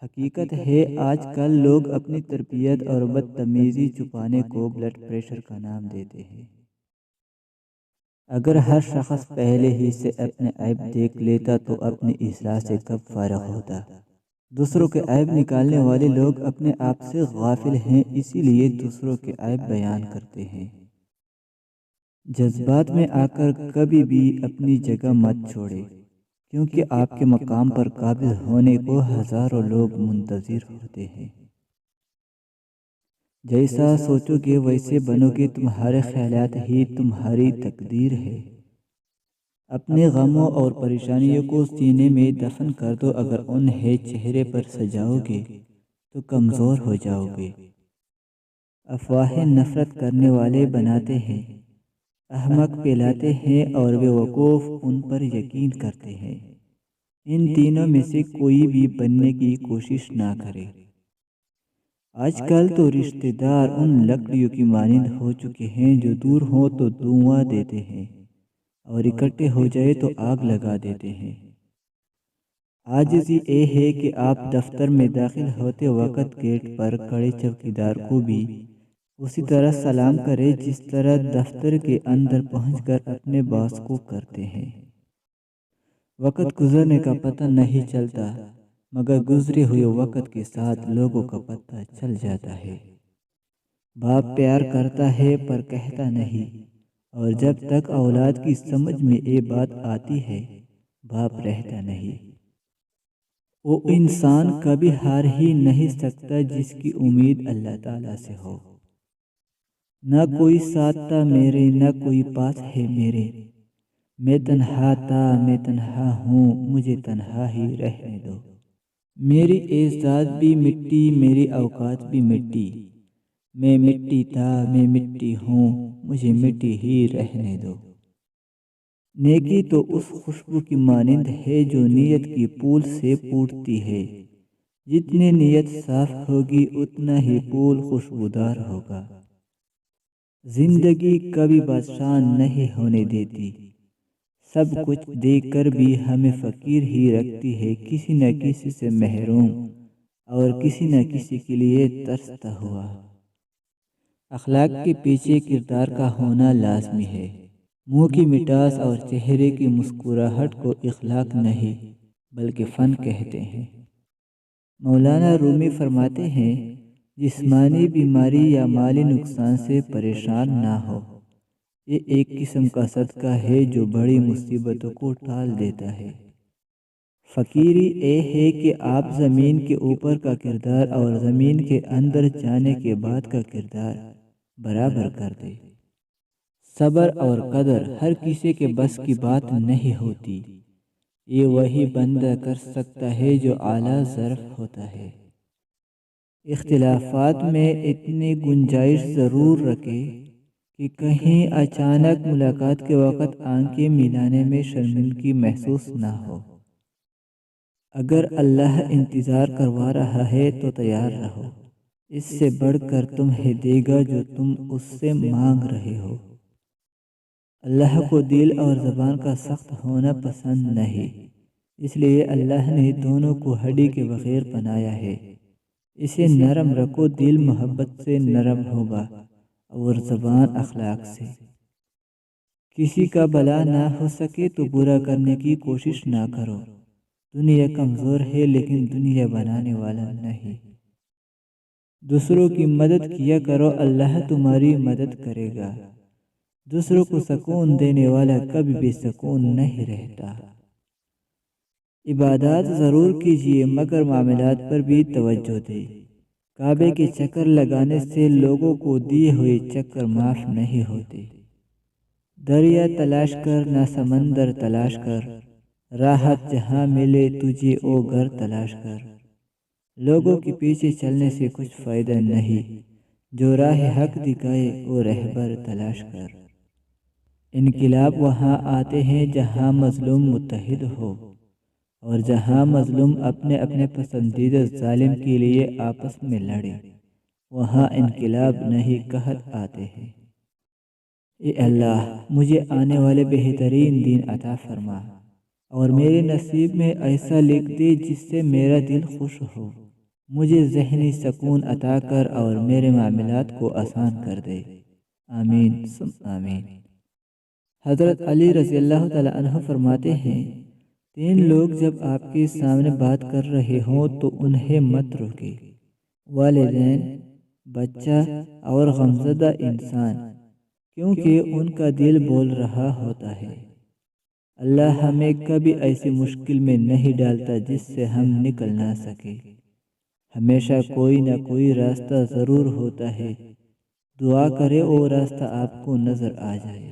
حقیقت ہے آج کل لوگ اپنی تربیت اور بدتمیزی چھپانے کو بلڈ پریشر کا نام دیتے ہیں۔ اگر ہر شخص پہلے ہی سے اپنے عیب دیکھ لیتا تو اپنی اصلاح سے کب فارغ ہوتا۔ دوسروں کے عیب نکالنے والے لوگ اپنے آپ سے غافل ہیں، اسی لیے دوسروں کے عیب بیان کرتے ہیں۔ جذبات میں آ کر کبھی بھی اپنی جگہ مت چھوڑے، کیونکہ آپ کے مقام پر قابض ہونے کو ہزاروں لوگ منتظر ہوتے ہیں۔ جیسا سوچو گے ویسے بنو گے، تمہارے خیالات ہی تمہاری تقدیر ہے۔ اپنے غموں اور پریشانیوں کو سینے میں دفن کر دو، اگر انہیں چہرے پر سجاؤ گے تو کمزور ہو جاؤ گے۔ افواہیں نفرت کرنے والے بناتے ہیں، احمق پھیلاتے ہیں اور بے وقوف ان پر یقین کرتے ہیں۔ ان تینوں میں سے کوئی بھی بننے کی کوشش نہ کرے۔ آج کل تو رشتہ دار ان لکڑیوں کی مانند ہو چکے ہیں جو دور ہوں تو دھواں دیتے ہیں اور اکٹھے ہو جائے تو آگ لگا دیتے ہیں۔ عاجزی یہ ہے کہ آپ دفتر میں داخل ہوتے وقت گیٹ پر کھڑے چوکیدار کو بھی اسی طرح سلام کریں جس طرح دفتر کے اندر پہنچ کر اپنے باس کو کرتے ہیں۔ وقت گزرنے کا پتہ نہیں چلتا، مگر گزرے ہوئے وقت کے ساتھ لوگوں کا پتہ چل جاتا ہے۔ باپ پیار کرتا ہے پر کہتا نہیں، اور جب تک اولاد کی سمجھ میں یہ بات آتی ہے، باپ رہتا نہیں۔ وہ انسان کبھی ہار ہی نہیں سکتا جس کی امید اللہ تعالیٰ سے ہو۔ نہ کوئی ساتھ تھا میرے، نہ کوئی پاس ہے میرے، میں تنہا تھا میں تنہا ہوں، مجھے تنہا ہی رہنے دو۔ میری اعزاز بھی مٹی، میری اوقات بھی مٹی، میں مٹی تھا میں مٹی ہوں، مجھے مٹی ہی رہنے دو۔ نیکی تو اس خوشبو کی مانند ہے جو نیت کی پھول سے پھوٹتی ہے۔ جتنی نیت صاف ہوگی اتنا ہی پھول خوشبودار ہوگا۔ زندگی کبھی بادشاہ نہیں ہونے دیتی، سب کچھ دیکھ کر بھی ہمیں فقیر ہی رکھتی ہے، کسی نہ کسی سے محروم اور کسی نہ کسی کے لیے ترستا ہوا۔ اخلاق کے پیچھے کردار کا ہونا لازمی ہے۔ منہ کی مٹاس اور چہرے کی مسکراہٹ کو اخلاق نہیں بلکہ فن کہتے ہیں۔ مولانا رومی فرماتے ہیں، جسمانی بیماری یا مالی نقصان سے پریشان نہ ہو، یہ ایک قسم کا صدقہ ہے جو بڑی مصیبتوں کو ٹال دیتا ہے۔ فقیری یہ ہے کہ آپ زمین کے اوپر کا کردار اور زمین کے اندر جانے کے بعد کا کردار برابر کر دے۔ صبر اور قدر ہر کسی کے بس کی بات نہیں ہوتی، یہ وہی بندہ کر سکتا ہے جو اعلیٰ ظرف ہوتا ہے۔ اختلافات میں اتنی گنجائش ضرور رکھے کہ کہیں اچانک ملاقات کے وقت آنکھیں ملانے میں شرمندگی محسوس نہ ہو۔ اگر اللہ انتظار کروا رہا ہے تو تیار رہو، اس سے بڑھ کر تمہیں دے گا جو تم اس سے مانگ رہے ہو۔ اللہ کو دل اور زبان کا سخت ہونا پسند نہیں، اس لیے اللہ نے دونوں کو ہڈی کے بغیر بنایا ہے۔ اسے نرم رکھو، دل محبت سے نرم ہوگا اور زبان اخلاق سے۔ کسی کا بھلا نہ ہو سکے تو برا کرنے کی کوشش نہ کرو۔ دنیا کمزور ہے لیکن دنیا بنانے والا نہیں۔ دوسروں کی مدد کیا کرو، اللہ تمہاری مدد کرے گا۔ دوسروں کو سکون دینے والا کبھی بے سکون نہیں رہتا۔ عبادات ضرور کیجیے مگر معاملات پر بھی توجہ دیں۔ کعبے کے چکر لگانے سے لوگوں کو دیے ہوئے چکر معاف نہیں ہوتے۔ دریا تلاش کر نہ سمندر تلاش کر، راحت جہاں ملے تجھے وہ گھر تلاش کر۔ لوگوں کے پیچھے چلنے سے کچھ فائدہ نہیں، جو راہ حق دکھائے وہ رہبر تلاش کر۔ انقلاب وہاں آتے ہیں جہاں مظلوم متحد ہو، اور جہاں مظلوم اپنے اپنے پسندیدہ ظالم کے لیے آپس میں لڑے، وہاں انقلاب نہیں قحط آتے ہیں۔ اے اللہ، مجھے آنے والے بہترین دن عطا فرما، اور میرے نصیب میں ایسا لکھ دے جس سے میرا دل خوش ہو۔ مجھے ذہنی سکون عطا کر اور میرے معاملات کو آسان کر دے۔ آمین ثم آمین۔ حضرت علی رضی اللہ تعالیٰ عنہ فرماتے ہیں، 3 لوگ جب آپ کے سامنے بات کر رہے ہوں تو انہیں مت روکے: والدین، بچہ اور غمزدہ انسان، کیونکہ ان کا دل بول رہا ہوتا ہے۔ اللہ ہمیں کبھی ایسی مشکل میں نہیں ڈالتا جس سے ہم نکل نہ سکے۔ ہمیشہ کوئی نہ کوئی راستہ ضرور ہوتا ہے۔ دعا کرے وہ راستہ آپ کو نظر آ جائے۔